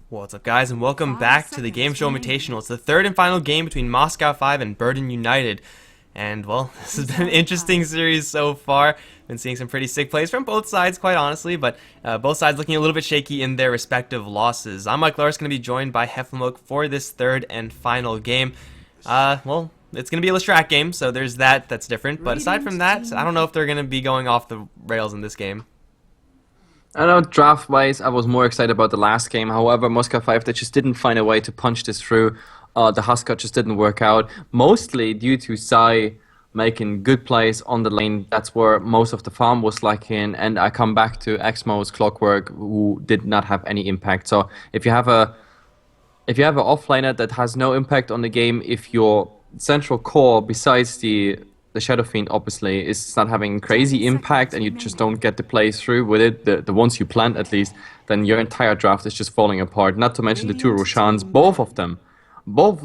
What's up, guys, and welcome back to the GameShow Invitational. It's the third and final game between Moscow 5 and Burden United. And, well, this has been an interesting series so far. Been seeing some pretty sick plays from both sides, quite honestly, but both sides looking a little bit shaky in their respective losses. I'm Mikelorus, going to be joined by Heflamoke for this third and final game. Well, it's going to be a Leshrac game, so there's that's different. But aside from that, I don't know if they're going to be going off the rails in this game. I know draft-wise, I was more excited about the last game. However, Moscow 5, they just didn't find a way to punch this through. The Huskot just didn't work out, mostly due to Sai making good plays on the lane. That's where most of the farm was lacking. And I come back to Exmo's Clockwork, who did not have any impact. So if you have an offlaner that has no impact on the game, if your central core, besides the Shadow Fiend, obviously, is not having crazy impact and you just don't get the play through with it, the ones you plant at least, then your entire draft is just falling apart. Not to mention the two Roshans, both of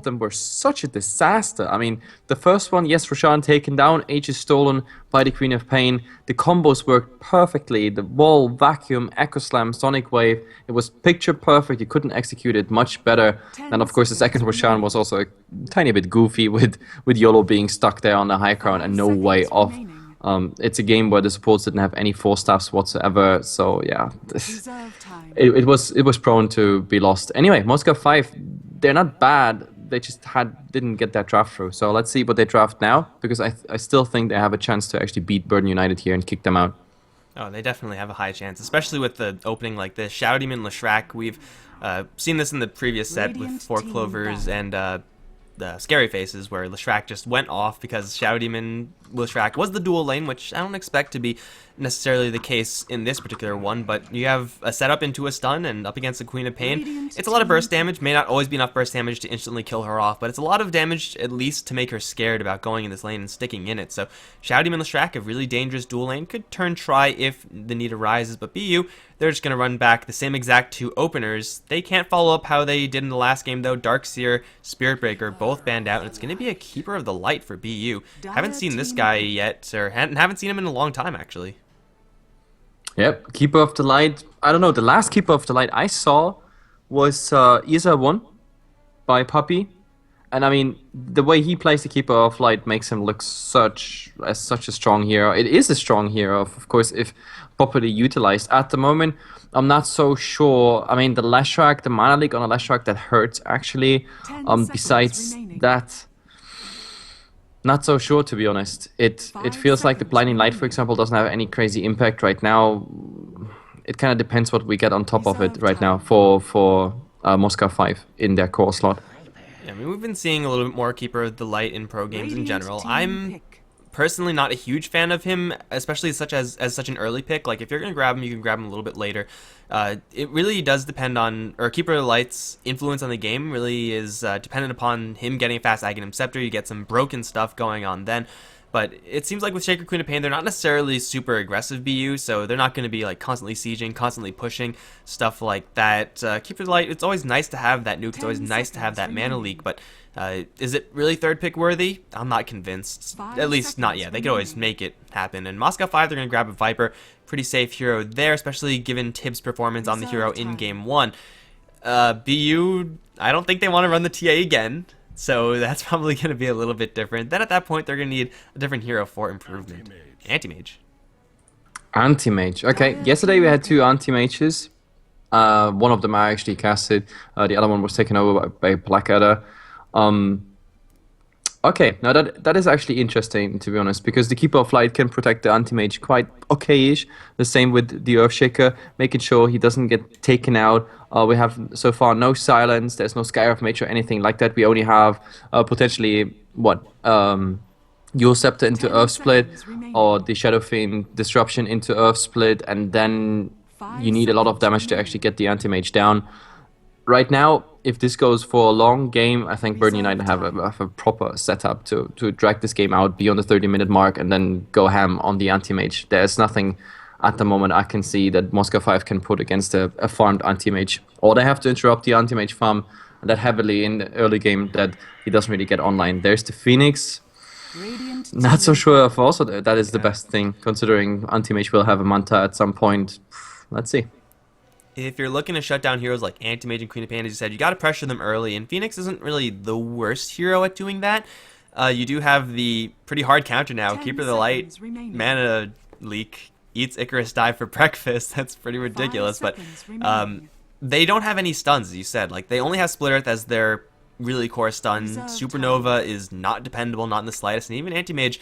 them were such a disaster. I mean, the first one, yes, Roshan taken down, H is stolen by the Queen of Pain. The combos worked perfectly. The wall, vacuum, echo slam, sonic wave. It was picture perfect. You couldn't execute it much better. And of course, the second Roshan was also a tiny bit goofy with YOLO being stuck there on the high ground and no way off. It's a game where the supports didn't have any 4-staffs whatsoever. So yeah, it was prone to be lost. Anyway, Moscow 5. They're not bad. They just didn't get that draft through. So let's see what they draft now, because I still think they have a chance to actually beat Burden United here and kick them out. Oh, they definitely have a high chance, especially with the opening like this. Shadow Demon Leshrac, we've seen this in the previous set with Four Clovers and the Scary Faces, where Leshrac just went off because Shadow Demon Leshrac was the dual lane, which I don't expect to be necessarily the case in this particular one, but you have a setup into a stun and up against the Queen of Pain. It's a lot of burst damage, may not always be enough burst damage to instantly kill her off, but it's a lot of damage at least to make her scared about going in this lane and sticking in it. So Shadow Demon Leshrac, a really dangerous dual lane, could turn try if the need arises, but BU, they're just going to run back the same exact two openers. They can't follow up how they did in the last game though. Darkseer, Spiritbreaker, both banned out, and it's going to be a Keeper of the Light for BU. Haven't seen this guy yet, or haven't seen him in a long time actually. Yep, Keeper of the Light. I don't know, the last Keeper of the Light I saw was Isa 1 by Puppy. And I mean, the way he plays the Keeper of Light makes him look such a strong hero. It is a strong hero, of course, if properly utilized. At the moment, I'm not so sure. I mean, the Leshrac, the Mana Leak on a Leshrac, that hurts actually. Besides that, not so sure, to be honest. It feels like the Blinding Light, for example, doesn't have any crazy impact right now. It kind of depends what we get on top of it right now for Moscow 5 in their core slot. Yeah, I mean, we've been seeing a little bit more Keeper of the Light in pro games in general. I'm personally not a huge fan of him, especially as such an early pick. Like, if you're going to grab him, you can grab him a little bit later. It really does depend on, or Keeper of the Light's influence on the game really is dependent upon him getting a fast Aghanim Scepter. You get some broken stuff going on then. But it seems like with Shaker Queen of Pain, they're not necessarily super aggressive BU, so they're not going to be like constantly sieging, constantly pushing, stuff like that. Keeper of the Light, it's always nice to have that nuke, it's always nice to have that mana leak, but is it really third pick worthy? I'm not convinced. At least not yet. They could always make it happen. And Moscow 5, they're going to grab a Viper. Pretty safe hero there, especially given Tibbs' performance on the hero in Game 1. BU, I don't think they want to run the TA again. So that's probably going to be a little bit different. Then at that point, they're going to need a different hero for improvement. Anti-Mage. Anti-Mage. Okay, yesterday we had two Anti-Mages. One of them I actually casted. The other one was taken over by Blackadder. Okay, now that is actually interesting, to be honest, because the Keeper of Light can protect the Anti-Mage quite okay-ish. The same with the Earthshaker, making sure he doesn't get taken out. We have so far no Silence, there's no Sky of Mage or anything like that. We only have potentially, Your Scepter into Earth Split, or the Shadow Fiend Disruption into Earth Split, and then you need a lot of damage to actually get the Anti-Mage down. Right now, if this goes for a long game, I think Burden United have a proper setup to drag this game out beyond the 30-minute mark and then go ham on the Anti-Mage. There's nothing at the moment I can see that Moscow 5 can put against a farmed Anti-Mage. Or they have to interrupt the Anti-Mage farm that heavily in the early game that he doesn't really get online. There's the Phoenix. Not so sure if also that is the best thing, considering Anti-Mage will have a Manta at some point. Let's see. if you're looking to shut down heroes like Anti-Mage and Queen of Pain, as you said, you got to pressure them early, and Phoenix isn't really the worst hero at doing that. You do have the pretty hard counter now. Keeper of the Light, mana leak, eats Icarus Dive for breakfast. That's pretty ridiculous, but they don't have any stuns, as you said. Like, they only have Split Earth as their really core stun. Supernova is not dependable, not in the slightest, and even Anti-Mage,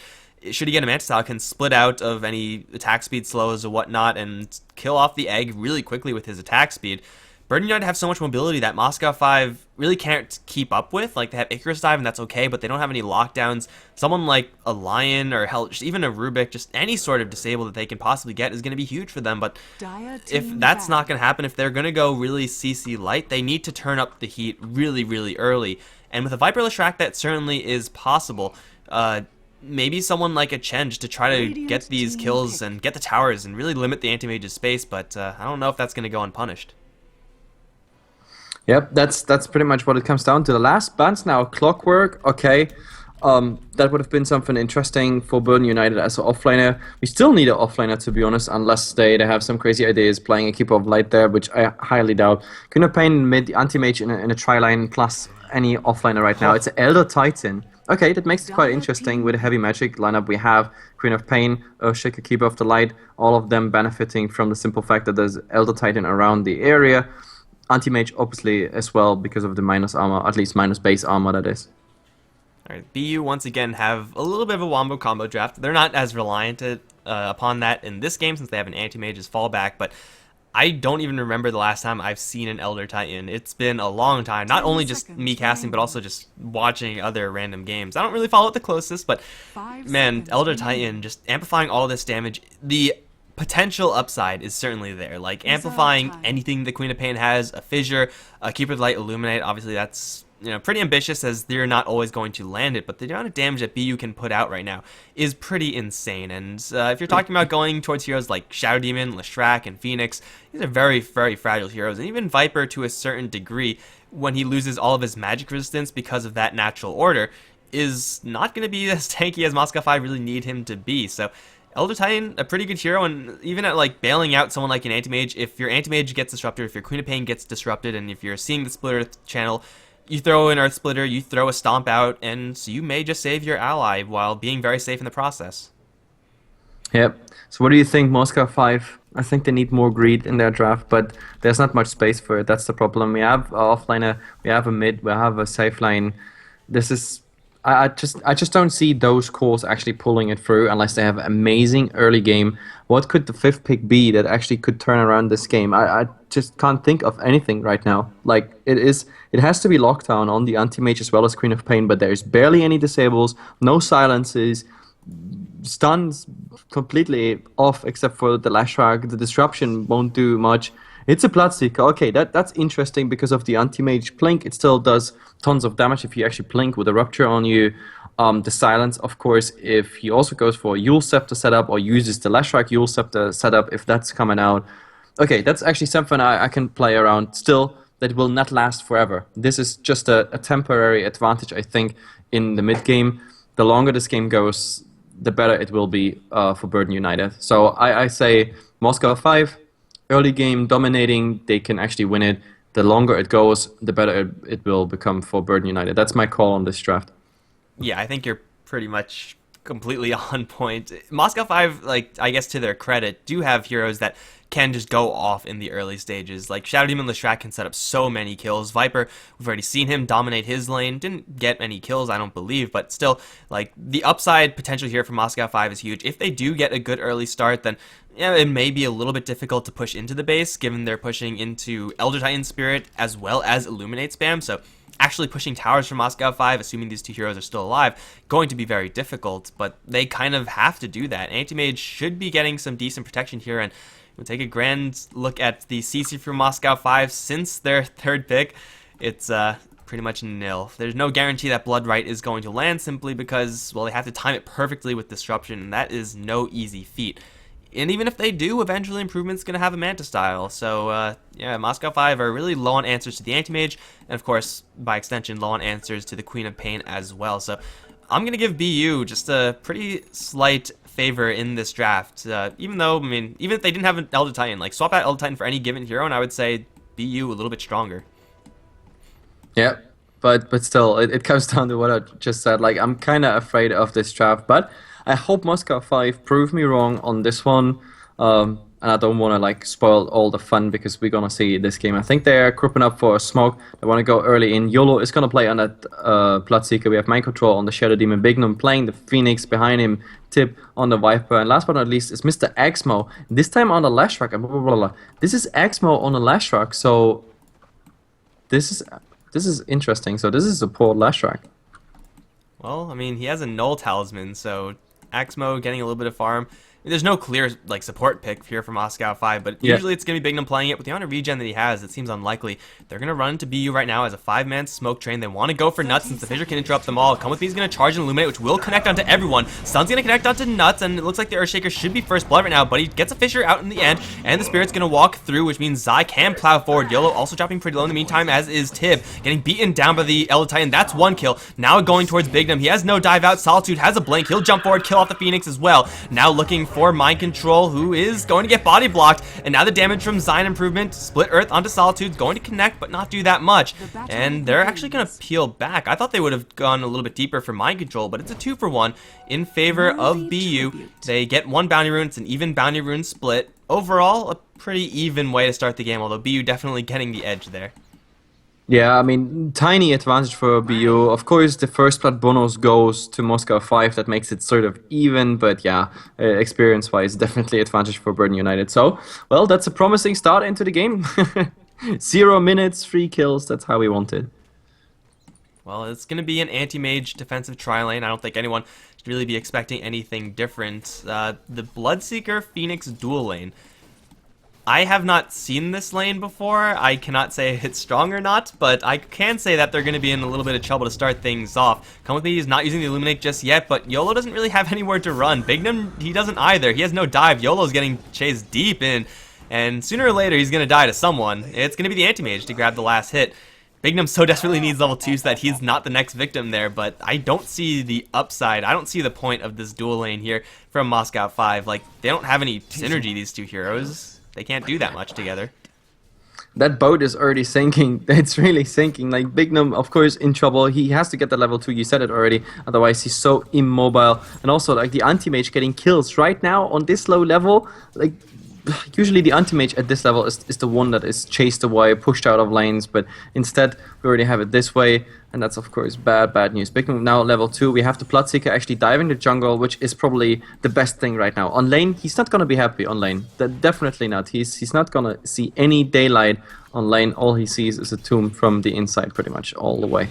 should he get a Manta Style, can split out of any attack speed slows or whatnot and kill off the egg really quickly with his attack speed. Burden United have so much mobility that Moscow 5 really can't keep up with. Like, they have Icarus Dive, and that's okay, but they don't have any lockdowns. Someone like a Lion or hell, just even a Rubik, just any sort of disable that they can possibly get is going to be huge for them. But if that's not going to happen, if they're going to go really CC light, they need to turn up the heat really, really early. And with a Viper Leshrac, that certainly is possible. Maybe someone like a Chen just to try to get these kills and get the towers and really limit the Anti-Mage's space, but I don't know if that's going to go unpunished. Yep, that's pretty much what it comes down to. The last bans now, Clockwork, okay. That would have been something interesting for Burden United as an offlaner. We still need an offlaner, to be honest, unless they have some crazy ideas playing a Keeper of Light there, which I highly doubt. Queen of Pain mid, Anti-Mage in a tri-line plus any offlaner right now. It's an Elder Titan. Okay, that makes it quite interesting with a heavy magic lineup. We have Queen of Pain, Earthshaker, Keeper of the Light, all of them benefiting from the simple fact that there's Elder Titan around the area. Anti-Mage, obviously, as well, because of the minus armor, at least minus base armor, that is. Alright, BU once again have a little bit of a wombo combo draft. They're not as reliant upon that in this game since they have an Anti-Mage as fallback, but I don't even remember the last time I've seen an Elder Titan. It's been a long time. Not only just me casting, but also just watching other random games. I don't really follow it the closest, but man, Elder Titan just amplifying all this damage. The potential upside is certainly there. Like, amplifying anything the Queen of Pain has, a Fissure, a Keeper of the Light, Illuminate, obviously that's, you know, pretty ambitious as they're not always going to land it, but the amount of damage that BU can put out right now is pretty insane. And if you're talking about going towards heroes like Shadow Demon, Leshrac, and Phoenix, these are very, very fragile heroes. And even Viper, to a certain degree, when he loses all of his magic resistance because of that natural order, is not going to be as tanky as Moscow 5 really need him to be. So Elder Titan, a pretty good hero, and even at like bailing out someone like an Anti-Mage, if your Anti-Mage gets disrupted, if your Queen of Pain gets disrupted, and if you're seeing the Split Earth channel, you throw an Earth Splitter, you throw a Stomp out, and you may just save your ally while being very safe in the process. Yep. So what do you think, Moscow 5? I think they need more greed in their draft, but there's not much space for it. That's the problem. We have an offliner, we have a mid, we have a safe line. This is... I just don't see those cores actually pulling it through unless they have an amazing early game. What could the fifth pick be that actually could turn around this game? I just can't think of anything right now. Like, it has to be lockdown on the Anti-Mage as well as Queen of Pain, but there's barely any disables, no silences, stuns completely off except for the Leshrac. The disruption won't do much. It's a Bloodseeker. Okay, that's interesting because of the Anti-Mage Plink. It still does tons of damage if you actually Plink with a Rupture on you. The Silence, of course, if he also goes for a Yule Scepter setup or uses the Leshrac Yule Scepter setup, if that's coming out. Okay, that's actually something I can play around. Still, that will not last forever. This is just a temporary advantage, I think, in the mid-game. The longer this game goes, the better it will be for Burden United. So I say Moscow 5, early game dominating, they can actually win it. The longer it goes, the better it will become for Burden United. That's my call on this draft. Yeah, I think you're pretty much completely on point. Moscow 5, like, I guess to their credit, do have heroes that can just go off in the early stages. Like, Shadow Demon Leshrac can set up so many kills. Viper, we've already seen him dominate his lane. Didn't get any kills, I don't believe, but still, like, the upside potential here for Moscow 5 is huge. If they do get a good early start, then yeah, it may be a little bit difficult to push into the base, given they're pushing into Elder Titan Spirit as well as Illuminate spam, so actually pushing towers from Moscow 5, assuming these two heroes are still alive, going to be very difficult, but they kind of have to do that. Anti-Mage should be getting some decent protection here, and we'll take a grand look at the CC from Moscow 5 since their third pick. It's pretty much nil. There's no guarantee that Bloodright is going to land simply because, well, they have to time it perfectly with Disruption, and that is no easy feat. And even if they do, eventually Improvement's going to have a Manta style. So, yeah, Moscow 5 are really low on answers to the Anti-Mage, and of course, by extension, low on answers to the Queen of Pain as well. So, I'm going to give BU just a pretty slight favor in this draft. Even though, I mean, even if they didn't have an Elder Titan, like swap out Elder Titan for any given hero, and I would say BU a little bit stronger. Yeah, but still, it comes down to what I just said. Like, I'm kind of afraid of this draft, but I hope Moscow 5 prove me wrong on this one. And I don't want to like spoil all the fun because we're gonna see this game. I think they're grouping up for a smoke. They want to go early in. YOLO is gonna play on that Bloodseeker. We have Mind Control on the Shadow Demon. Bignum playing the Phoenix behind him. Tip on the Viper. And last but not least is Mr. Exmo. This time on the Lashrock. This is Exmo on the Lashrock. So this is interesting. So this is a poor Lashrock. Well, I mean, he has a Null Talisman, so Axmo getting a little bit of farm. There's no clear like support pick here for Moscow 5, but usually it's going to be Bignum playing it. With the amount of regen that he has, it seems unlikely. They're going to run into BU right now as a 5-man smoke train. They want to go for Nuts since the Fissure can interrupt them all. Come With Me is going to charge and Illuminate, which will connect onto everyone. Sun's going to connect onto Nuts, and it looks like the Earthshaker should be first blood right now, but he gets a Fissure out in the end, and the Spirit's going to walk through, which means Zai can plow forward. YOLO also dropping pretty low in the meantime, as is Tib. Getting beaten down by the Elder Titan. That's 1 kill. Now going towards Bignum. He has no dive out. Solitude has a blink. He'll jump forward, kill off the Phoenix as well. Now looking for Mind Control, who is going to get body blocked, and now the damage from Zion improvement, split Earth onto Solitude, going to connect but not do that much, and they're actually going to peel back. I thought they would have gone a little bit deeper for Mind Control, but it's a 2-for-1 in favor of BU. They get 1 bounty rune. It's an even bounty rune split. Overall, a pretty even way to start the game, although BU definitely getting the edge there. Yeah, I mean, tiny advantage for BU. Of course, the first blood bonus goes to Moscow 5. That makes it sort of even, but yeah, experience-wise, definitely advantage for Burden United. So, well, that's a promising start into the game. 0 minutes, 3 kills. That's how we want it. Well, it's going to be an anti-mage defensive tri-lane. I don't think anyone should really be expecting anything different. The Bloodseeker Phoenix dual lane. I have not seen this lane before. I cannot say it's strong or not, but I can say that they're going to be in a little bit of trouble to start things off. Come With Me is not using the Illuminate just yet, but YOLO doesn't really have anywhere to run. Bignum, he doesn't either. He has no dive. YOLO's getting chased deep in, and sooner or later he's going to die to someone. It's going to be the anti-mage to grab the last hit. Bignum so desperately needs level 2 so that he's not the next victim there, but I don't see the upside. I don't see the point of this dual lane here from Moscow 5. Like, they don't have any synergy, these two heroes. They can't do that much together. That boat is already sinking. It's really sinking. Like, Bignum, of course, in trouble. He has to get the level 2. You said it already. Otherwise, he's so immobile. And also, like, the anti-mage getting kills right now on this low level. Like, usually the anti-mage at this level is the one that is chased away, pushed out of lanes. But instead, we already have it this way. And that's, of course, bad news. Bignum now level 2. We have the Bloodseeker actually diving the jungle, which is probably the best thing right now. On lane, he's not going to be happy on lane. Definitely not. He's not going to see any daylight on lane. All he sees is a tomb from the inside pretty much all the way.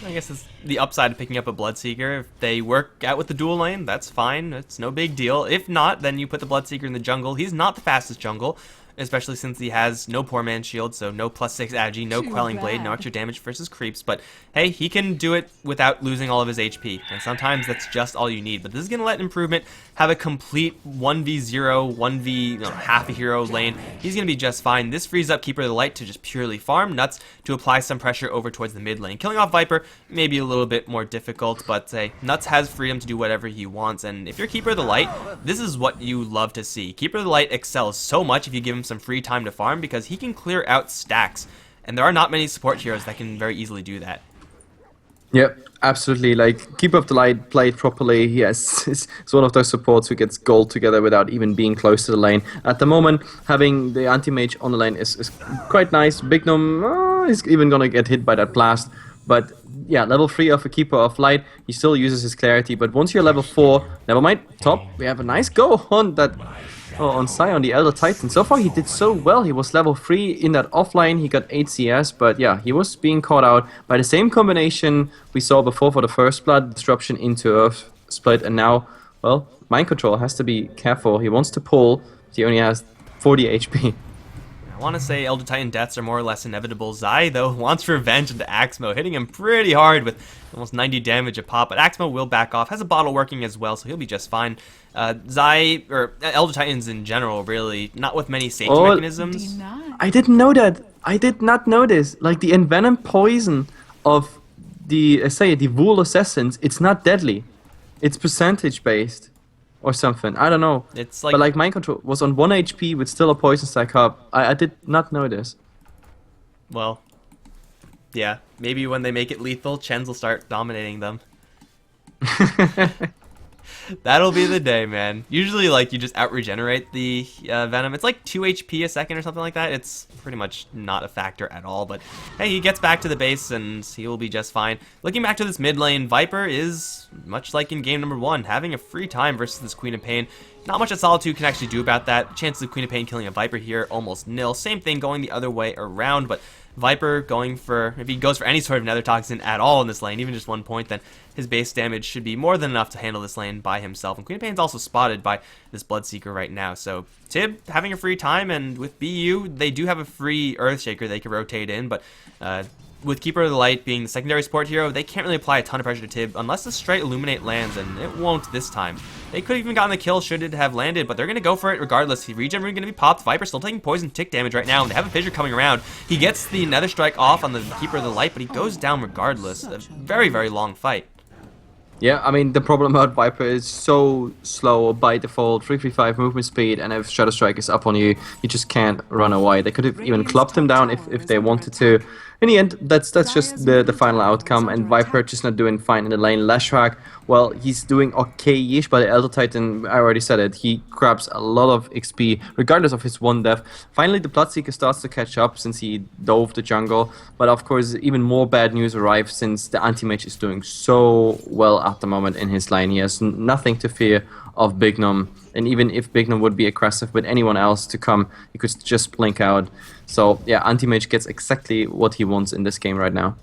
I guess it's the upside of picking up a Bloodseeker. If they work out with the dual lane, that's fine. It's no big deal. If not, then you put the Bloodseeker in the jungle. He's not the fastest jungle, especially since he has no Poor Man's Shield, so no +6 agi, no Quelling Blade, no extra damage versus creeps. But hey, he can do it without losing all of his HP, and sometimes that's just all you need. But this is going to let Improvement have a complete 1v0, 1v half a hero lane. He's going to be just fine. This frees up Keeper of the Light to just purely farm. Nuts to apply some pressure over towards the mid lane. Killing off Viper may be a little bit more difficult, but Nuts has freedom to do whatever he wants, and if you're Keeper of the Light, this is what you love to see. Keeper of the Light excels so much if you give him some free time to farm, because he can clear out stacks, and there are not many support heroes that can very easily do that. Yep, absolutely. Like, Keeper of the Light played properly. Yes, it's one of those supports who gets gold together without even being close to the lane. At the moment, having the anti-mage on the lane is quite nice. Bignum is even gonna get hit by that blast. But yeah, level 3 of a Keeper of Light, he still uses his clarity. But once you're level 4, never mind, top, we have a nice go on that. On Sion, the Elder Titan. So far he did so well. He was level 3 in that offline. He got 8 CS, but yeah, he was being caught out by the same combination we saw before for the first blood, disruption into Earth split, and now, well, Mind Control has to be careful. He wants to pull, but he only has 40 HP. I want to say Elder Titan deaths are more or less inevitable. Zai, though, wants revenge into Axmo, hitting him pretty hard with almost 90 damage a pop, but Axmo will back off. Has a bottle working as well, so he'll be just fine. Zai, or Elder Titans in general, really, not with many safety mechanisms. I didn't know that. I did not know this. Like, the envenom poison of the, the Wool Assassins, it's not deadly. It's percentage based. or something. I don't know. It's But like, like Mind Control was on 1 HP with still a poison stack up. I did not know this. well, yeah, maybe when they make it lethal, Chens will start dominating them. That'll be the day, man. Usually, like, you just out-regenerate the Venom. It's like 2 HP a second or something like that. It's pretty much not a factor at all, but hey, he gets back to the base and he will be just fine. Looking back to this mid lane, Viper is, much like in game number 1, having a free time versus this Queen of Pain. Not much that Solitude can actually do about that. Chances of Queen of Pain killing a Viper here, almost nil. Same thing going the other way around, but Viper going for, if he goes for any sort of Nether Toxin at all in this lane, even just 1 point, then his base damage should be more than enough to handle this lane by himself. And Queen of Pain's also spotted by this Bloodseeker right now. So Tib having a free time, and with BU, they do have a free Earthshaker they can rotate in, but with Keeper of the Light being the secondary support hero, they can't really apply a ton of pressure to Tib unless the straight Illuminate lands, and it won't this time. They could have even gotten the kill should it have landed, but they're going to go for it regardless. Regen Rune going to be popped. Viper still taking poison tick damage right now, and they have a Fissure coming around. He gets the Nether Strike off on the Keeper of the Light, but he goes down regardless. A very, very long fight. Yeah, I mean, the problem about Viper is so slow by default, 335 movement speed, and if Shadow Strike is up on you, you just can't run away. They could have even clubbed him down if they wanted to. In the end, that's just the final outcome, and Viper just not doing fine in the lane. Leshrac, well, he's doing okay-ish, but the Elder Titan, I already said it, he grabs a lot of XP, regardless of his 1 death. Finally, the Bloodseeker starts to catch up since he dove the jungle, but of course, even more bad news arrives since the Anti-Mage is doing so well at the moment in his lane. He has nothing to fear of Bignum, and even if Bignum would be aggressive with anyone else to come, he could just blink out. So yeah, Anti-Mage gets exactly what he wants in this game right now.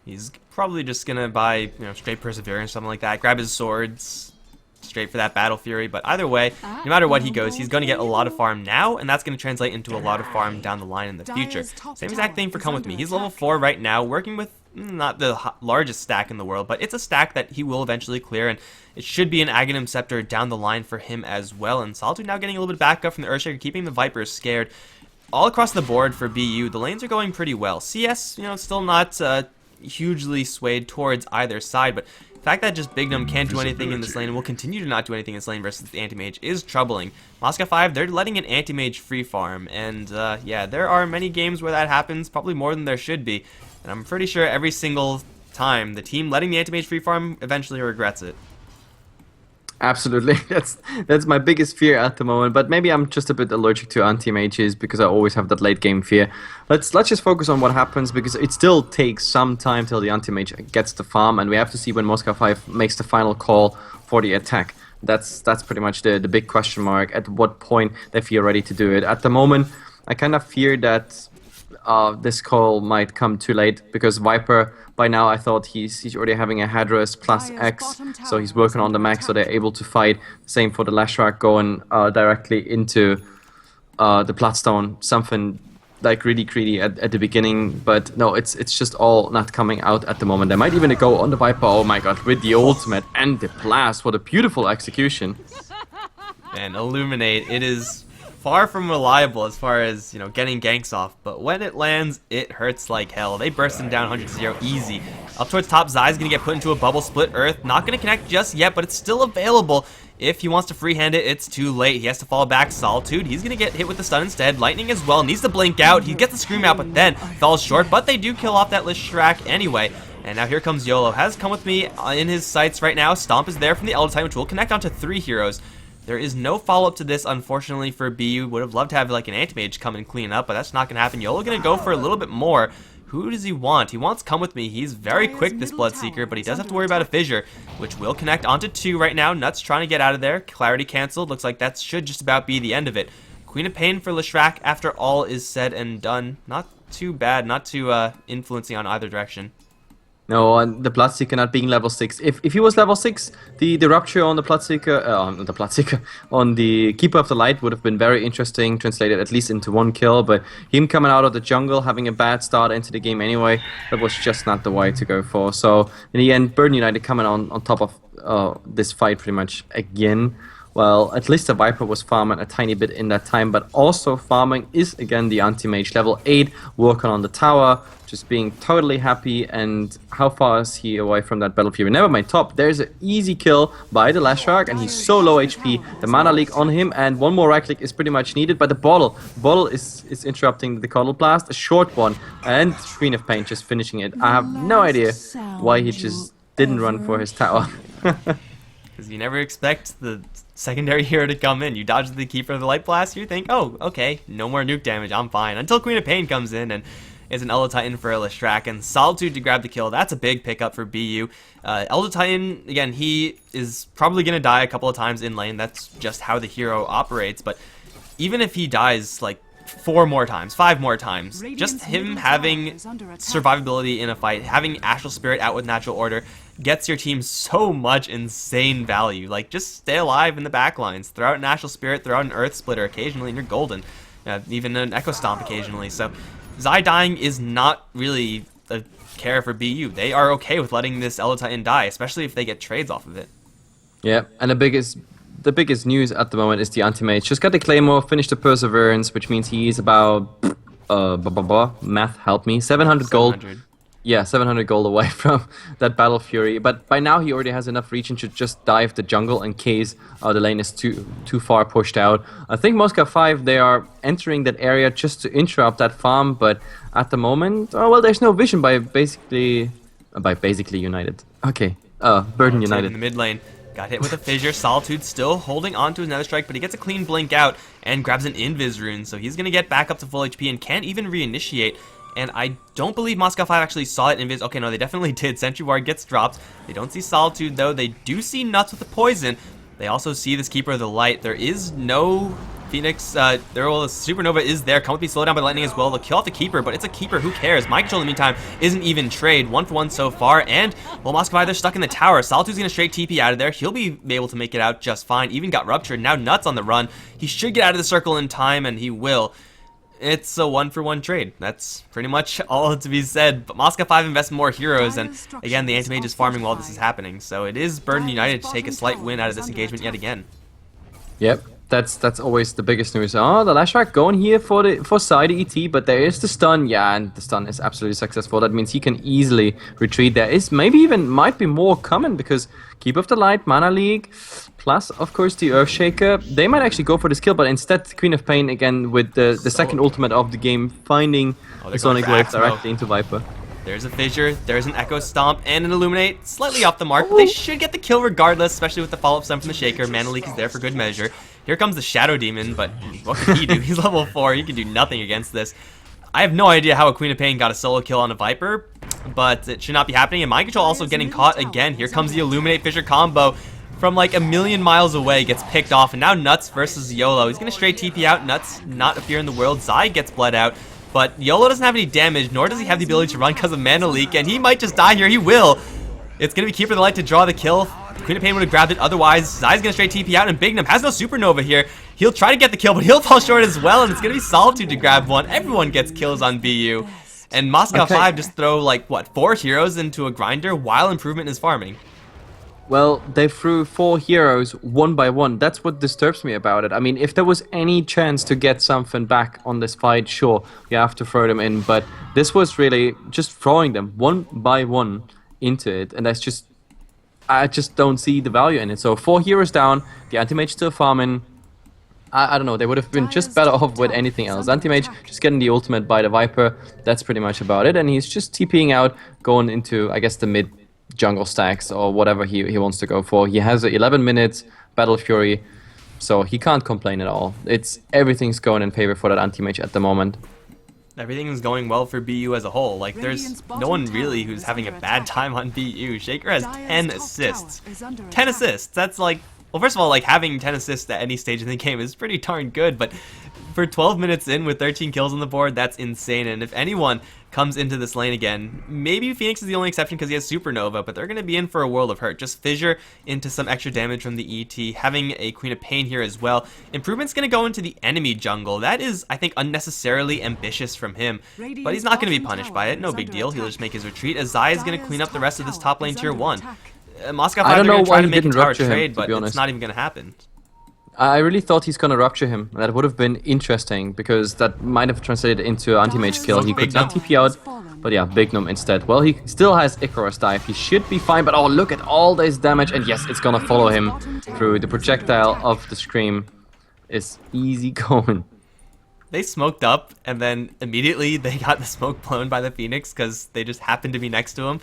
He's probably just gonna buy, straight Perseverance, something like that, grab his swords, straight for that Battle Fury, but either way, no matter what he goes, he's gonna get a lot of farm now, and that's gonna translate into a lot of farm down the line in the future. Same exact thing for Come With Me. He's level 4 right now, working with not the largest stack in the world, but it's a stack that he will eventually clear, and it should be an Aghanim Scepter down the line for him as well. And Solitude now getting a little bit of backup from the Earthshaker, keeping the Vipers scared. All across the board for BU, the lanes are going pretty well. CS, still not hugely swayed towards either side, but the fact that just Bignum can't do anything in this lane and will continue to not do anything in this lane versus the Anti-Mage is troubling. Moscow 5, they're letting an Anti-Mage free farm, and yeah, there are many games where that happens, probably more than there should be, and I'm pretty sure every single time the team letting the Anti-Mage free farm eventually regrets it. Absolutely, that's my biggest fear at the moment. But maybe I'm just a bit allergic to anti-mages because I always have that late game fear. Let's just focus on what happens, because it still takes some time till the anti-mage gets the farm, and we have to see when Moscow 5 makes the final call for the attack. That's pretty much the big question mark. At what point they feel ready to do it. At the moment, I kind of fear that this call might come too late, because Viper, by now I thought he's already having a Hadrus plus X, so he's working on the max, so they're able to fight. Same for the Leshrac going directly into the Bloodstone, something like really greedy at the beginning, but no, it's just all not coming out at the moment. They might even go on the Viper, oh my god, with the ultimate and the blast. What a beautiful execution. And Illuminate, it is far from reliable as far as, getting ganks off, but when it lands, it hurts like hell. They burst him down 100-0 easy. Up towards top, Zai's gonna get put into a bubble, split earth, not gonna connect just yet, but it's still available. If he wants to freehand it, it's too late. He has to fall back. Solitude, he's gonna get hit with the stun instead. Lightning as well, needs to blink out. He gets the scream out, but then falls short, but they do kill off that Leshrac anyway. And now here comes YOLO. Has Come With Me in his sights right now. Stomp is there from the Elder Titan, which will connect onto 3 heroes. There is no follow-up to this, unfortunately, for BU. Would have loved to have like an Anti-Mage come and clean up, but that's not going to happen. YOLO going to go for a little bit more. Who does he want? He wants Come With Me. He's very quick, this Bloodseeker, but he does have to worry about a Fissure, which will connect onto 2 right now. Nuts trying to get out of there. Clarity canceled. Looks like that should just about be the end of it. Queen of Pain for Leshrac after all is said and done. Not too bad, not too influencing on either direction. No, and the Bloodseeker not being level 6. If he was level 6, the Rupture on the Bloodseeker, on the Keeper of the Light would have been very interesting, translated at least into 1 kill, but him coming out of the jungle, having a bad start into the game anyway, that was just not the way to go for. So, in the end, Burden United coming on top of this fight pretty much again. well, at least the Viper was farming a tiny bit in that time, but also farming is again the anti-mage. Level 8, working on the tower, just being totally happy. And how far is he away from that Battle Fury? Never mind, top. There's an easy kill by the Lashrak, and he's so low HP. The mana leak on him, and one more right click is pretty much needed. But the bottle is interrupting the Cuddle Blast, a short one, and Screen of Pain just finishing it. I have no idea why he just didn't run for his tower. Because you never expect the secondary hero to come in. You dodge the Keeper of the Light Blast, you think, oh, okay, no more nuke damage, I'm fine. Until Queen of Pain comes in and is an Elder Titan for Lashrak, and Solitude to grab the kill. That's a big pickup for BU. Elder Titan, again, he is probably going to die a couple of times in lane. That's just how the hero operates, but even if he dies, like, 4 more times, 5 more times, just him having survivability in a fight, having Astral Spirit out with Natural Order, gets your team so much insane value. Like, just stay alive in the backlines. Throw out an Astral Spirit, throw out an Earth Splitter occasionally, and you're golden. Even an Echo Stomp occasionally. So, Zai dying is not really a care for BU. They are okay with letting this Elder Titan die, especially if they get trades off of it. Yeah, and the biggest news at the moment is the anti-mage. Just got the Claymore, finished the Perseverance, which means he's about math help me, 700 gold. 700. Yeah, 700 gold away from that Battle Fury. But by now he already has enough region to just dive the jungle in case the lane is too far pushed out. I think Moscow 5, they are entering that area just to interrupt that farm, but at the moment, oh well, there's no vision by basically United. Okay, Burden United. In the mid lane. Got hit with a fissure. Solitude still holding on to his Nether Strike, but he gets a clean blink out and grabs an Invis rune, so he's going to get back up to full HP and can't even reinitiate. And I don't believe Moscow 5 actually saw it Invis. Okay, no, they definitely did. Sentry Ward gets dropped. They don't see Solitude, though. They do see Nuts with the poison. They also see this Keeper of the Light. There is no Phoenix. The Supernova is there. Come with me, slowed down by lightning as well. They'll kill off the Keeper, but it's a Keeper. Who cares? Mind Control, in the meantime, isn't even trade. 1-for-1 so far. And, well, Moscow 5, they're stuck in the tower. Solitude's going to straight TP out of there. He'll be able to make it out just fine. Even got ruptured. Now Nuts on the run. He should get out of the circle in time, and he will. It's a 1-for-1 trade. That's pretty much all to be said. But Moscow 5 invests more heroes, and again, the anti-mage is farming while this is happening. So it is Burden United to take a slight win out of this engagement yet again. Yep, that's always the biggest news. Oh, the Lashrak going here for side ET, but there is the stun. Yeah, and the stun is absolutely successful. That means he can easily retreat. There is maybe even might be more coming because Keep of the Light, Mana League, plus of course the Earthshaker. They might actually go for this kill, but instead Queen of Pain again with the second ultimate of the game, finding the Sonic Wave directly into Viper. There's a Fissure, there's an Echo Stomp, and an Illuminate. Slightly off the mark, but they should get the kill regardless, especially with the follow-up stun from the Shaker. Mana Leak is there for good measure. Here comes the Shadow Demon, but what can he do? He's level 4, he can do nothing against this. I have no idea how a Queen of Pain got a solo kill on a Viper, but it should not be happening. And Mind Control also getting caught again. Here comes the Illuminate Fissure combo from like a million miles away, gets picked off, and now Nuts versus YOLO. He's going to straight TP out. Nuts not appear in the world. Zai gets bled out. But YOLO doesn't have any damage, nor does he have the ability to run because of Mana Leak, and he might just die here. He will. It's going to be Keeper of the Light to draw the kill. Queen of Pain would have grabbed it otherwise. Zai's going to straight TP out, and Bignum has no Supernova here. He'll try to get the kill, but he'll fall short as well, and it's going to be Solitude to grab one. Everyone gets kills on BU. And Moscow 5 just throw, like, what, 4 heroes into a grinder while Improvement is farming. Well, they threw 4 heroes one by one. That's what disturbs me about it. I mean, if there was any chance to get something back on this fight, sure, you have to throw them in. But this was really just throwing them one by one into it. And that's just... I just don't see the value in it. So 4 heroes down, the anti-mage still farming. I don't know, they would have been just better off with anything else. Anti-mage just getting the ultimate by the Viper. That's pretty much about it. And he's just TPing out, going into, I guess, the mid jungle stacks or whatever he wants to go for. He has 11 minutes Battle Fury, so he can't complain at all. Everything's going in favor for that anti-mage at the moment. Everything's going well for BU as a whole. Like, there's no one really who's having a bad time on BU. Shaker has 10 assists. 10 assists! That's like... Well, first of all, like, having 10 assists at any stage in the game is pretty darn good, but for 12 minutes in with 13 kills on the board, that's insane. And if anyone comes into this lane again, maybe Phoenix is the only exception because he has Supernova, but they're going to be in for a world of hurt. Just Fissure into some extra damage from the ET, having a Queen of Pain here as well. Improvement's going to go into the enemy jungle. That is, I think, unnecessarily ambitious from him, but he's not going to be punished by it. No big deal. He'll just make his retreat as Zai is going to clean up the rest of this top lane tier 1. Moscow 5 are going to try to make a tower trade, but it's not even going to happen. I really thought he's gonna rupture him. That would have been interesting because that might have translated into an anti-mage kill. He could not TP out, but yeah, Big Gnome instead. Well, he still has Icarus dive. He should be fine, but oh, look at all this damage. And yes, it's gonna follow him through. The projectile of the Scream is easy going. They smoked up, and then immediately they got the smoke blown by the Phoenix because they just happened to be next to him.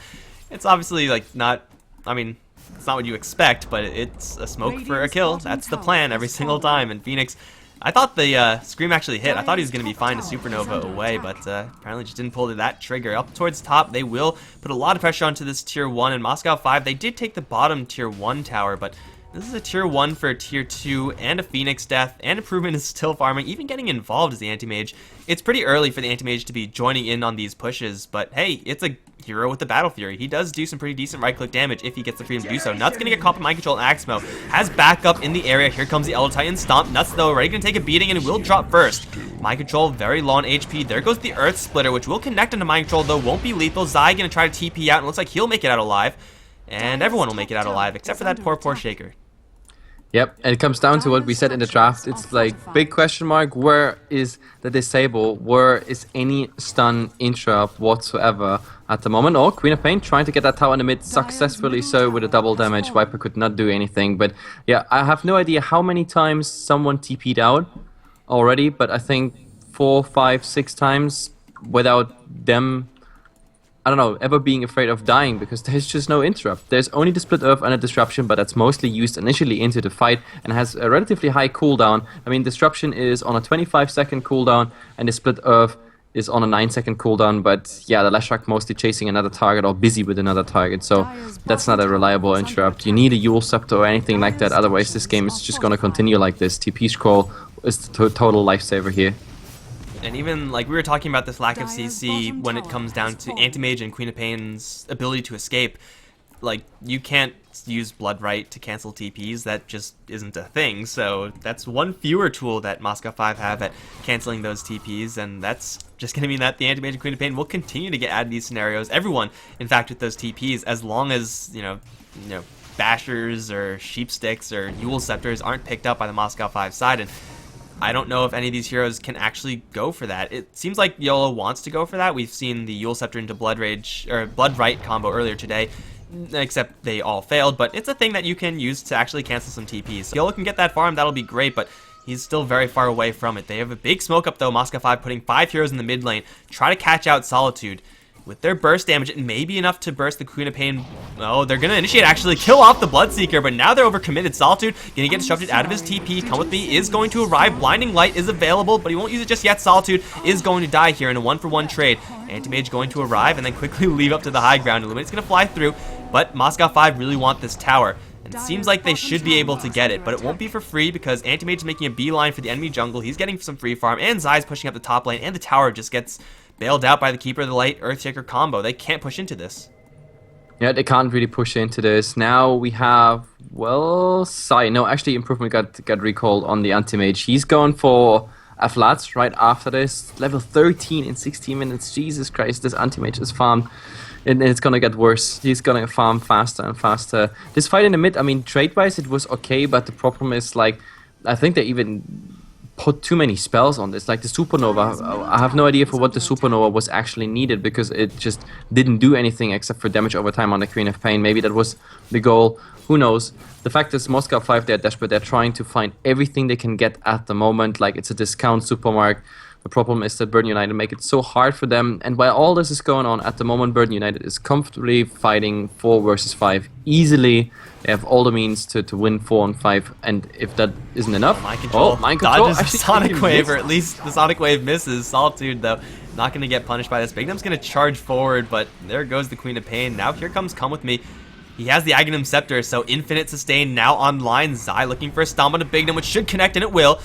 It's obviously like not, I mean, it's not what you expect, but it's a smoke for a kill. That's the plan every single time. And Phoenix, I thought the Scream actually hit. I thought he was going to be fine to Supernova away, but apparently just didn't pull to that trigger. Up towards top, they will put a lot of pressure onto this tier 1, and Moscow 5, they did take the bottom tier 1 tower, but this is a tier 1 for a tier 2, and a Phoenix death, and Improvement is still farming, even getting involved as the anti-mage. It's pretty early for the anti-mage to be joining in on these pushes, but hey, it's a hero with the Battle Fury. He does do some pretty decent right-click damage if he gets the freedom to do so. Nuts gonna get caught by Mind Control and Axmo. Has backup in the area. Here comes the Elder Titan Stomp. Nuts, though, already gonna take a beating, and it will drop first. Mind Control, very low on HP. There goes the Earth Splitter, which will connect into Mind Control, though won't be lethal. Zai gonna try to TP out, and looks like he'll make it out alive. And everyone will make it out alive, except for that poor Shaker. Yep, and it comes down to what we said in the draft. It's like, big question mark, where is the disable? Where is any stun interrupt whatsoever at the moment? Oh, Queen of Pain trying to get that tower in the mid successfully so with a double damage. Viper could not do anything, but yeah, I have no idea how many times someone TP'd out already, but I think 4, 5, 6 times without them, I don't know, ever being afraid of dying, because there's just no interrupt. There's only the Split Earth and a Disruption, but that's mostly used initially into the fight and has a relatively high cooldown. I mean, Disruption is on a 25-second cooldown, and the Split Earth is on a 9-second cooldown, but yeah, the Leshrac mostly chasing another target or busy with another target, so that's not a reliable interrupt. You need a Yule Scepter or anything like that, otherwise this game is just gonna continue like this. TP Scroll is the total lifesaver here. And even, like, we were talking about this lack of CC when it comes down to Anti-Mage and Queen of Pain's ability to escape. Like, you can't use Blood Right to cancel TPs, that just isn't a thing, so that's one fewer tool that Moscow 5 have at canceling those TPs, and that's just going to mean that the Anti-Mage and Queen of Pain will continue to get added these scenarios. Everyone, in fact, with those TPs, as long as, you know, Bashers or Sheepsticks or Yule Scepters aren't picked up by the Moscow 5 side, and I don't know if any of these heroes can actually go for that. It seems like YOLO wants to go for that. We've seen the Yule Scepter into Blood Rage or Blood Right combo earlier today, except they all failed, but it's a thing that you can use to actually cancel some TPs. So YOLO can get that farm, that'll be great, but he's still very far away from it. They have a big smoke up though, Moscow 5 putting 5 heroes in the mid lane, try to catch out Solitude. With their burst damage, it may be enough to burst the Queen of Pain. Oh, they're going to initiate, actually kill off the Bloodseeker, but now they're overcommitted. Solitude going to get disrupted out of his TP. Come With Me is going to arrive. Blinding Light is available, but he won't use it just yet. Solitude is going to die here in a 1-for-1 trade. Anti-Mage going to arrive and then quickly leave up to the high ground. Illuminate's going to fly through, but Moscow 5 really want this tower. And it seems like they should be able to get it, but it won't be for free because Anti-Mage is making a beeline for the enemy jungle. He's getting some free farm, and Zai's pushing up the top lane, and the tower just gets bailed out by the Keeper of the Light Earthshaker combo. They can't push into this. Yeah, they can't really push into this. Now we have, well, Sai. No, actually, Improvement got recalled on the Anti-Mage. He's going for a Flats right after this. Level 13 in 16 minutes. Jesus Christ, this Anti-Mage is farmed. And it's gonna get worse. He's gonna farm faster and faster. This fight in the mid, I mean, trade-wise it was okay, but the problem is, like, I think they even put too many spells on this. Like the Supernova, I have no idea for what the Supernova was actually needed because it just didn't do anything except for damage over time on the Queen of Pain. Maybe that was the goal. Who knows? The fact is, Moscow 5, they're desperate. They're trying to find everything they can get at the moment. Like, it's a discount supermarket. The problem is that Burden United make it so hard for them, and while all this is going on at the moment, Burden United is comfortably fighting 4 versus 5 easily. They have all the means to win 4 on 5, and if that isn't enough, Mind Control, Mind Control dodges a Sonic Wave, or at least the Sonic Wave misses. Solitude, though, not going to get punished by this. Big Gnom's going to charge forward, but there goes the Queen of Pain. Now here comes Come With Me. He has the Aghanim Scepter, so Infinite Sustain now online. Zai looking for a stomp on a Big Gnome, which should connect, and it will.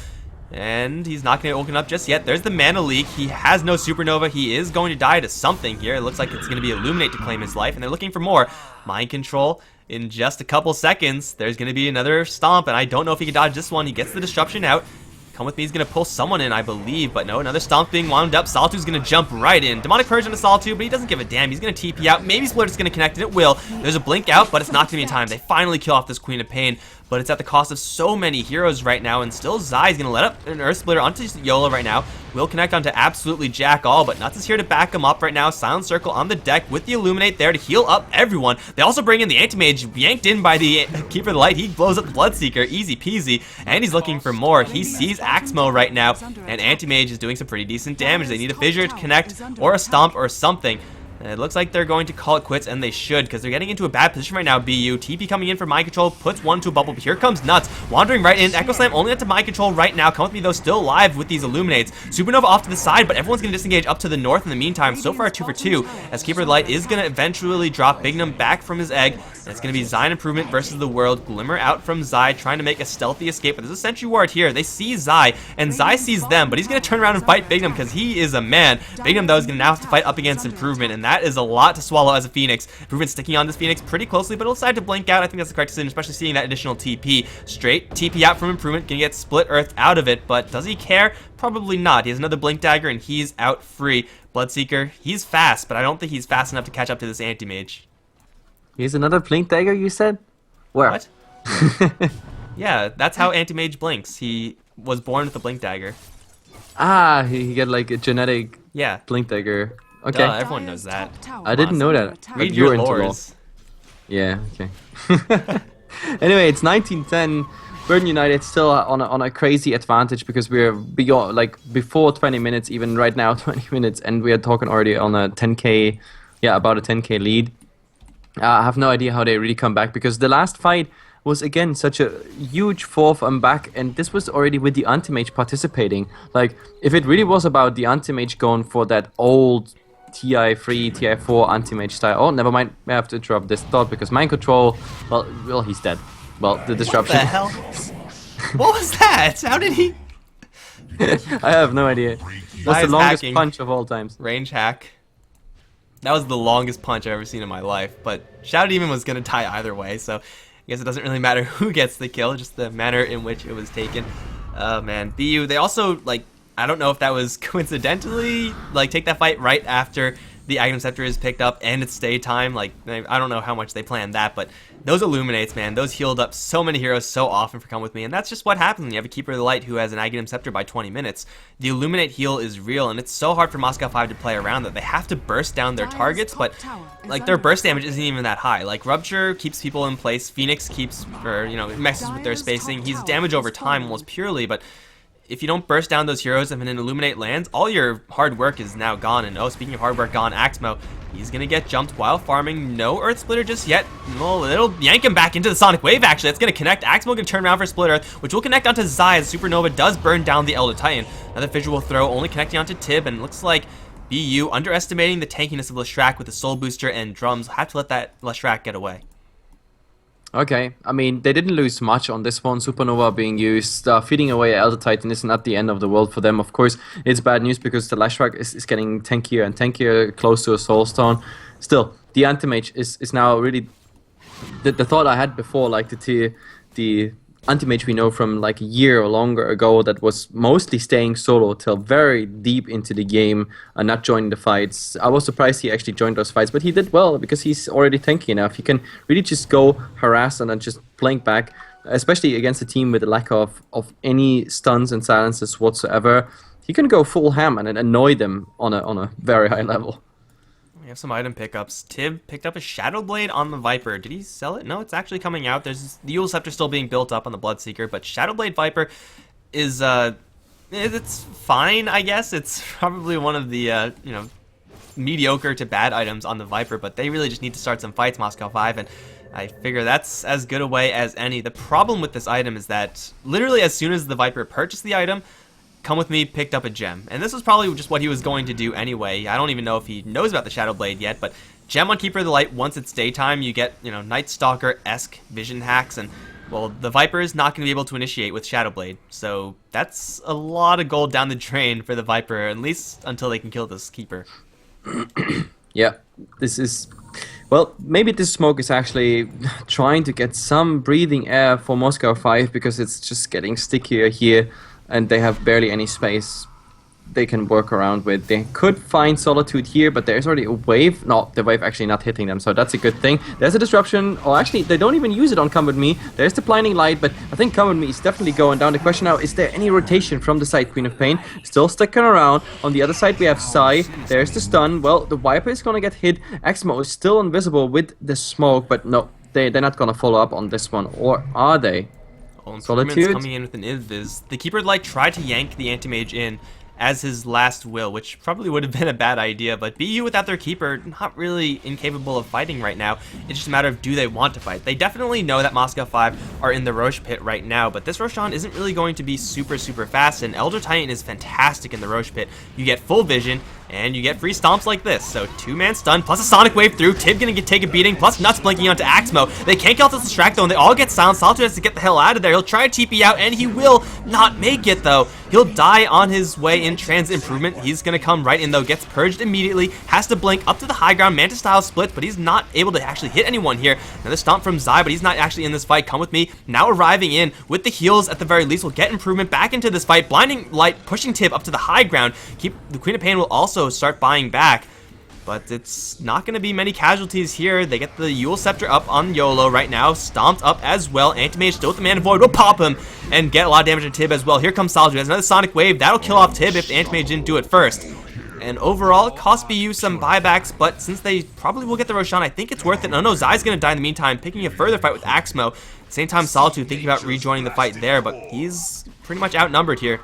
And he's not going to open up just yet. There's the Mana Leak. He has no Supernova. He is going to die to something here. It looks like it's going to be Illuminate to claim his life, and they're looking for more. Mind Control in just a couple seconds. There's going to be another Stomp, and I don't know if he can dodge this one. He gets the Disruption out. Come With Me is going to pull someone in, I believe, but no, another Stomp being wound up. Solitude's going to jump right in. Demonic Purge into Solitude, but he doesn't give a damn. He's going to TP out. Maybe Splitter's going to connect, and it will. There's a Blink out, but it's not going to be in time. They finally kill off this Queen of Pain, but it's at the cost of so many heroes right now, and still Zai's gonna let up an Earth Splitter onto Yola right now. Will connect onto absolutely jack all, but Nuts is here to back him up right now. Silent Circle on the deck with the Illuminate there to heal up everyone. They also bring in the Anti-Mage, yanked in by the Keeper of the Light. He blows up the Bloodseeker, easy peasy, and he's looking for more. He sees Axmo right now, and Anti-Mage is doing some pretty decent damage. They need a Fissure to connect, or a Stomp, or something. And it looks like they're going to call it quits, and they should, because they're getting into a bad position right now. BU, TP coming in for Mind Control, puts one to a bubble, but here comes Nuts, wandering right in. Echo Slam only into Mind Control right now. Come with me, though, still alive with these Illuminates. Supernova off to the side, but everyone's going to disengage up to the north in the meantime. So far, 2 for 2, as Keeper of the Light is going to eventually drop Bignum back from his egg, and it's going to be Zion Improvement versus the World. Glimmer out from Zai, trying to make a stealthy escape, but there's a Sentry Ward here. They see Zai, and Zai sees them, but he's going to turn around and fight Bignum, because he is a man. Bignum, though, is going to now have to fight up against Improvement, and that is a lot to swallow as a Phoenix. Improvement sticking on this Phoenix pretty closely, but he'll decide to blink out. I think that's the correct decision, especially seeing that additional TP. Straight TP out from Improvement, gonna get Split Earth out of it, but does he care? Probably not. He has another Blink Dagger, and he's out free. Bloodseeker, he's fast, but I don't think he's fast enough to catch up to this Anti-Mage. Here's another Blink Dagger, you said? Where? What? Yeah, that's how Anti-Mage blinks. He was born with a Blink Dagger. Ah, he get like a genetic Blink Dagger. Okay. Duh, everyone knows that. I didn't know that. Read your lores. Yeah, okay. Anyway, it's 1910. Burden United still on a crazy advantage because we're beyond, like, before 20 minutes, even right now 20 minutes, and we are talking already on a 10k, about a 10k lead. I have no idea how they really come back, because the last fight was again such a huge fourth and back, and this was already with the Anti-Mage participating. Like, if it really was about the Anti-Mage going for that old TI3, TI4 Anti-Mage style. Oh, never mind. I have to interrupt this thought because Mind Control, well, he's dead. Well, the disruption. What the hell? What was that? How did he? I have no idea. That's the longest punch of all times. Range hack. That was the longest punch I've ever seen in my life, but Shadow Demon was going to die either way, so I guess it doesn't really matter who gets the kill, just the manner in which it was taken. Oh man, BU, they also, like, I don't know if that was coincidentally, like, take that fight right after the Agnum Scepter is picked up and it's stay time. Like, I don't know how much they planned that, but those Illuminates, man, those healed up so many heroes so often for Come With Me, and that's just what happens when you have a Keeper of the Light who has an Agnum Scepter by 20 minutes. The Illuminate heal is real, and it's so hard for Moscow 5 to play around that they have to burst down their targets, but, like, their burst damage isn't even that high. Like, Rupture keeps people in place, Phoenix keeps, or, you know, messes with their spacing. He's damage over time almost purely, but if you don't burst down those heroes and an Illuminate lands, all your hard work is now gone. And oh, speaking of hard work gone, Axmo, he's going to get jumped while farming. No Earth Splitter just yet. Well, it'll yank him back into the Sonic Wave, actually. That's going to connect. Axmo going to turn around for Split Earth, which will connect onto Zai as Supernova does burn down the Elder Titan. Another Fissure will throw, only connecting onto Tib, and it looks like BU underestimating the tankiness of Leshrac with the Soul Booster and Drums. Have to let that Leshrac get away. Okay, I mean, they didn't lose much on this one. Supernova being used, feeding away Elder Titan is not the end of the world for them. Of course, it's bad news because the Leshrac is getting tankier and tankier, close to a Soul Stone. Still, the Anti-Mage is now really the thought I had before, like the Anti-Mage we know from like a year or longer ago that was mostly staying solo till very deep into the game and not joining the fights. I was surprised he actually joined those fights, but he did well because he's already tanky enough. He can really just go harass and then just blink back, especially against a team with a lack of any stuns and silences whatsoever. He can go full ham and then annoy them on a very high level. We have some item pickups. Tib picked up a Shadow Blade on the Viper. Did he sell it? No, it's actually coming out. There's the Eul Scepter still being built up on the Bloodseeker, but Shadow Blade Viper is it's fine, I guess. It's probably one of the you know, mediocre to bad items on the Viper, but they really just need to start some fights, Moscow 5, and I figure that's as good a way as any. The problem with this item is that literally as soon as the Viper purchased the item, Come With Me picked up a gem, and this was probably just what he was going to do anyway. I don't even know if he knows about the Shadow Blade yet, but gem on Keeper of the Light, once it's daytime, you get, you know, Night Stalker-esque vision hacks, and, well, the Viper is not going to be able to initiate with Shadow Blade, so that's a lot of gold down the drain for the Viper, at least until they can kill this Keeper. Yeah, this is... Well, maybe this smoke is actually trying to get some breathing air for Moscow 5, because it's just getting stickier here, and they have barely any space. they can work around with. They could find Solitude here, but there's already a wave. No, the wave actually not hitting them, so that's a good thing. There's a disruption. Oh, actually, they don't even use it on Come With Me. There's the blinding light, but I think Come With Me is definitely going down. The question now, is there any rotation from the side? Queen of Pain still sticking around. On the other side, we have Sai. There's the stun. Well, the Viper is going to get hit. Exmo is still invisible with the smoke, but no, they're not going to follow up on this one, or are they? Solitude coming in with an invis. The Keeper Light tried to yank the Anti-Mage in as his last will, which probably would have been a bad idea, but BU without their Keeper, not really incapable of fighting right now. It's just a matter of, do they want to fight? They definitely know that Moscow 5 are in the Roche pit right now, but this Roshan isn't really going to be super fast, and Elder Titan is fantastic in the Roche pit. You get full vision, and you get free stomps like this. So 2-man stun, plus a Sonic Wave through, Tib gonna take a beating, plus Nuts blinking onto Axmo. They can't get off this distract though, and they all get silenced. Solitude has to get the hell out of there. He'll try to TP out, and he will not make it though. He'll die on his way in Trans Improvement. He's gonna come right in though, gets purged immediately, has to blink up to the high ground, Manta style splits, but he's not able to actually hit anyone here. Another stomp from Zai, but he's not actually in this fight. Come With Me, now arriving in with the heals at the very least, will get improvement back into this fight. Blinding Light pushing Tib up to the high ground. The Queen of Pain will also start buying back, but it's not going to be many casualties here. They get the Yule Scepter up on YOLO right now, stomped up as well. Anti-Mage still with the Mana Void will pop him and get a lot of damage on Tib as well. Here comes Solitude, has another Sonic Wave, that'll kill off Tib if the Anti-Mage didn't do it first. And overall, it cost BU some buybacks, but since they probably will get the Roshan, I think it's worth it. No, Zai's going to die in the meantime, picking a further fight with Axmo. At the same time, Solitude thinking about rejoining the fight there, but he's pretty much outnumbered here.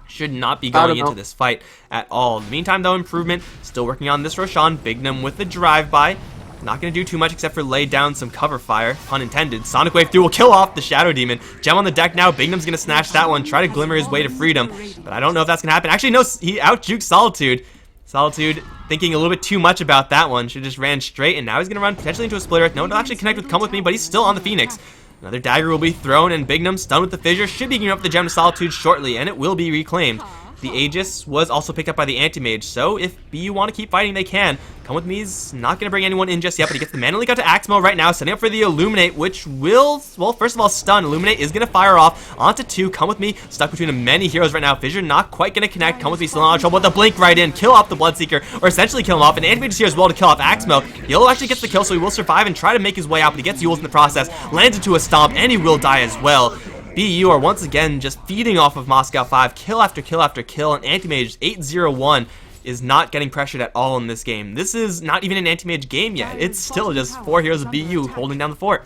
Should not be going into this fight at all. In the meantime, though, Improvement still working on this Roshan. Bignum with the drive-by. Not going to do too much except for lay down some cover fire. Pun intended. Sonic Wave through will kill off the Shadow Demon. Gem on the deck now. Bignum's going to snatch that one. Try to glimmer his way to freedom. But I don't know if that's going to happen. Actually, no. He out-juked Solitude. Solitude thinking a little bit too much about that one. Should just ran straight. And now he's going to run potentially into a Splitter. No, it'll actually connect with Come With Me, but he's still on the Phoenix. Another dagger will be thrown, and Bignum, stunned with the fissure, should be giving up the Gem to Solitude shortly, and it will be reclaimed. The Aegis was also picked up by the Anti-Mage, so if BU want to keep fighting, they can. Come With Me's not going to bring anyone in just yet, but he gets the Mana Leak out to Axmo right now, setting up for the Illuminate, which will, well, first of all, stun. Illuminate is going to fire off onto 2. Come With Me, stuck between many heroes right now. Fissure not quite going to connect. Come With Me still in a lot of trouble, but the blink right in, kill off the Bloodseeker, or essentially kill him off, and Anti-Mage is here as well to kill off Axmo. Yellow actually gets the kill, so he will survive and try to make his way out, but he gets Yules in the process, lands into a stomp, and he will die as well. BU are once again just feeding off of Moscow 5, kill after kill after kill, and Anti-Mage 801 is not getting pressured at all in this game. This is not even an Anti-Mage game yet. It's still just 4 heroes of BU holding down the fort.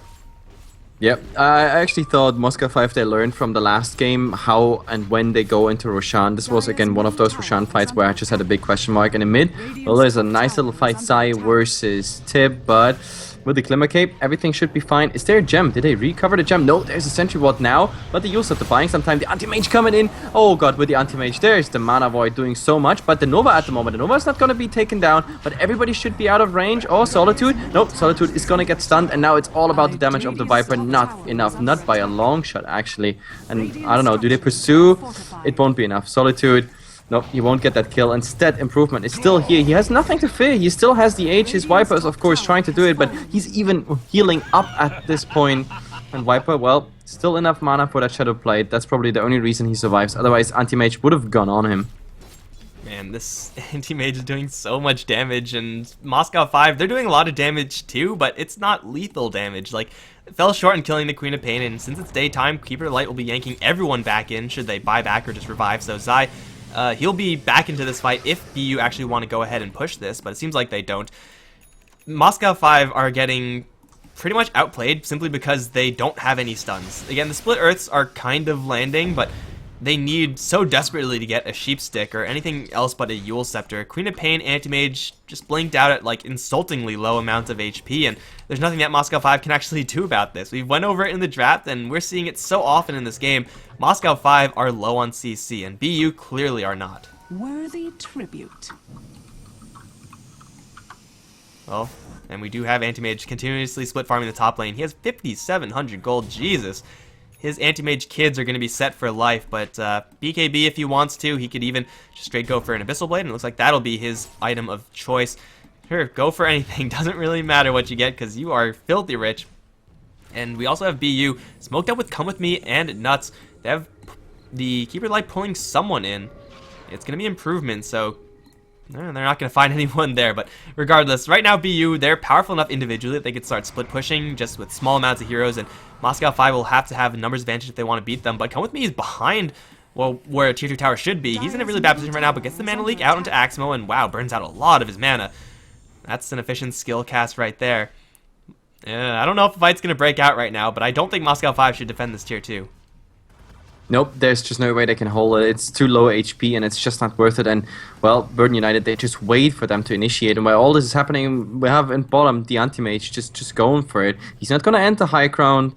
Yep, I actually thought Moscow 5, they learned from the last game how and when they go into Roshan. This was again one of those Roshan fights where I just had a big question mark in the mid. Well, there's a nice little fight, Sai versus Tib, but with the Glimmer Cape, everything should be fine. Is there a gem? Did they recover the gem? No, there's a Sentry Ward now, but they use it to buying some time. The Anti-Mage coming in. Oh god, with the Anti-Mage, there's the Mana Void doing so much, but the Nova at the moment, the Nova is not going to be taken down, but everybody should be out of range. Oh, Solitude. Nope, Solitude is going to get stunned, and now it's all about the damage of the Viper. Not enough, not by a long shot, actually. And I don't know, do they pursue? It won't be enough. Solitude. Nope, he won't get that kill. Instead, Improvement is still here. He has nothing to fear. He still has the H. His Viper is, of course, trying to do it, but he's even healing up at this point. And Viper, well, still enough mana for that Shadow Blade. That's probably the only reason he survives. Otherwise, Anti-Mage would have gone on him. Man, this Anti-Mage is doing so much damage, and Moscow 5, they're doing a lot of damage too, but it's not lethal damage. Like, it fell short in killing the Queen of Pain, and since it's daytime, Keeper Light will be yanking everyone back in should they buy back or just revive. So Zai, he'll be back into this fight if BU actually want to go ahead and push this, but it seems like they don't. Moscow 5 are getting pretty much outplayed simply because they don't have any stuns. Again, the Split Earths are kind of landing, but they need so desperately to get a Sheep Stick or anything else but a Yule Scepter. Queen of Pain, Anti-Mage just blinked out at like insultingly low amounts of HP, and there's nothing that Moscow 5 can actually do about this. We went over it in the draft, and we're seeing it so often in this game. Moscow 5 are low on CC, and BU clearly are not. Worthy tribute. Well, and we do have Anti-Mage continuously split farming the top lane. He has 5,700 gold, Jesus. His Anti-Mage kids are going to be set for life, but BKB, if he wants to, he could even just straight go for an Abyssal Blade, and it looks like that'll be his item of choice. Sure, go for anything. Doesn't really matter what you get, because you are filthy rich. And we also have BU smoked up with Come With Me and Nuts. They have the Keeper Light pulling someone in. it's going to be improvement, so they're not going to find anyone there. But regardless, right now BU, they're powerful enough individually that they could start split pushing just with small amounts of heroes, and Moscow 5 will have to have a numbers advantage if they want to beat them. But Come With Me is behind, well, where a tier 2 tower should be. He's in a really bad position right now, but gets the mana leak out into Axmo, and wow, burns out a lot of his mana. That's an efficient skill cast right there. I don't know if the fight's going to break out right now, but I don't think Moscow 5 should defend this tier 2. Nope, there's just no way they can hold it. It's too low HP and it's just not worth it. And, well, Burden United, they just wait for them to initiate. And while all this is happening, we have in bottom the anti-mage just going for it. He's not going to enter high ground.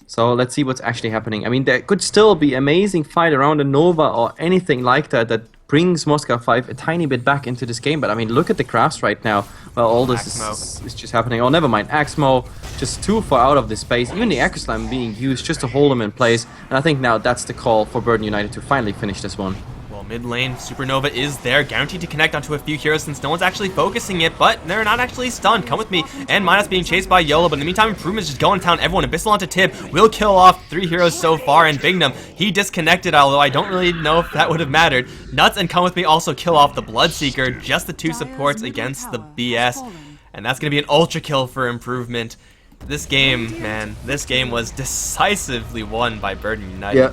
So let's see what's actually happening. I mean, there could still be amazing fight around a Nova or anything like that that brings Moscow 5 a tiny bit back into this game. But I mean, look at the graphs right now. Well, all this is just happening. Oh, never mind. Axmo just too far out of this space. Even the Echo Slam being used just to hold him in place. And I think now that's the call for Burden United to finally finish this one. Well, mid lane, Supernova is there, guaranteed to connect onto a few heroes since no one's actually focusing it, but they're not actually stunned. Come With Me and Midas being chased by YOLO, but in the meantime, Improvement's just going to town. Everyone, Abyssal onto Tib will kill off 3 heroes so far, and Bignum, he disconnected, although I don't really know if that would have mattered. Nuts and Come With Me also kill off the Bloodseeker, just the 2 supports against the BS, and that's going to be an ultra kill for Improvement. This game, man, this game was decisively won by Burden United. Yeah.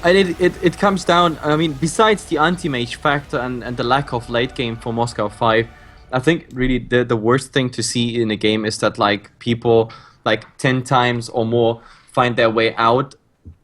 And it comes down, I mean, besides the anti-mage factor and the lack of late game for Moscow 5, I think really the worst thing to see in a game is that like people like 10 times or more find their way out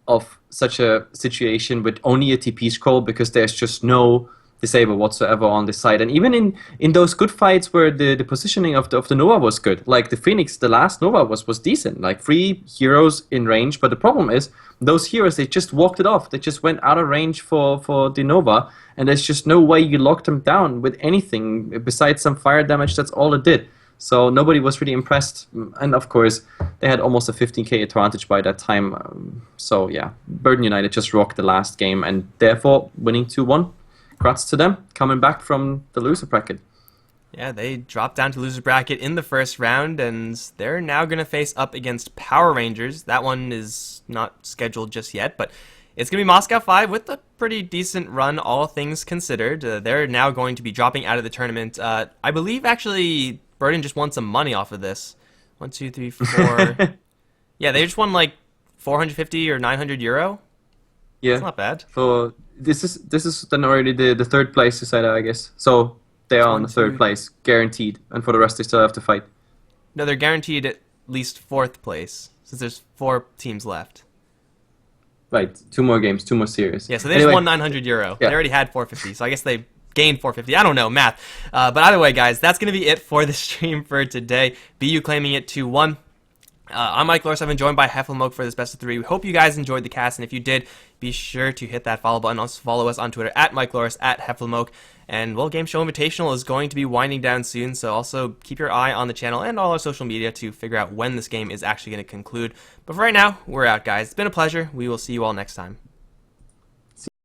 of such a situation with only a TP scroll because there's just no disable whatsoever on this side. And even in those good fights where the positioning of the Nova was good, like the Phoenix, the last Nova was decent, like 3 heroes in range, but the problem is those heroes, they just walked it off. They just went out of range for the Nova, and there's just no way you locked them down with anything besides some fire damage. That's all it did. So nobody was really impressed, and of course they had almost a 15k advantage by that time. So yeah, Burden United just rocked the last game and therefore winning 2-1. Congrats to them, coming back from the loser bracket. Yeah, they dropped down to loser bracket in the first round, and they're now going to face up against Power Rangers. That one is not scheduled just yet, but it's going to be Moscow 5 with a pretty decent run, all things considered. They're now going to be dropping out of the tournament. I believe, actually, Burden just won some money off of this. 1, 2, 3, 4. Yeah, they just won like 450 or 900 euro. Yeah, that's not bad. So this is then already the third place decider, I guess. So they are on the third place, guaranteed, and for the rest they still have to fight. No, they're guaranteed at least 4th place since there's 4 teams left. Right, 2 more games, 2 more series. Yeah, so they just won 900 euro. Yeah. They already had 450, so I guess they gained 450. I don't know, math. But either way, guys, that's going to be it for the stream for today. BU claiming it 2-1. I'm Mikelorus. I've been joined by Heflamoke for this best of 3. We hope you guys enjoyed the cast, and if you did, be sure to hit that follow button. Also follow us on Twitter at Mikelorus, at Heflamoke. And, well, GameShow Invitational is going to be winding down soon, so also keep your eye on the channel and all our social media to figure out when this game is actually going to conclude. But for right now, we're out, guys. It's been a pleasure. We will see you all next time.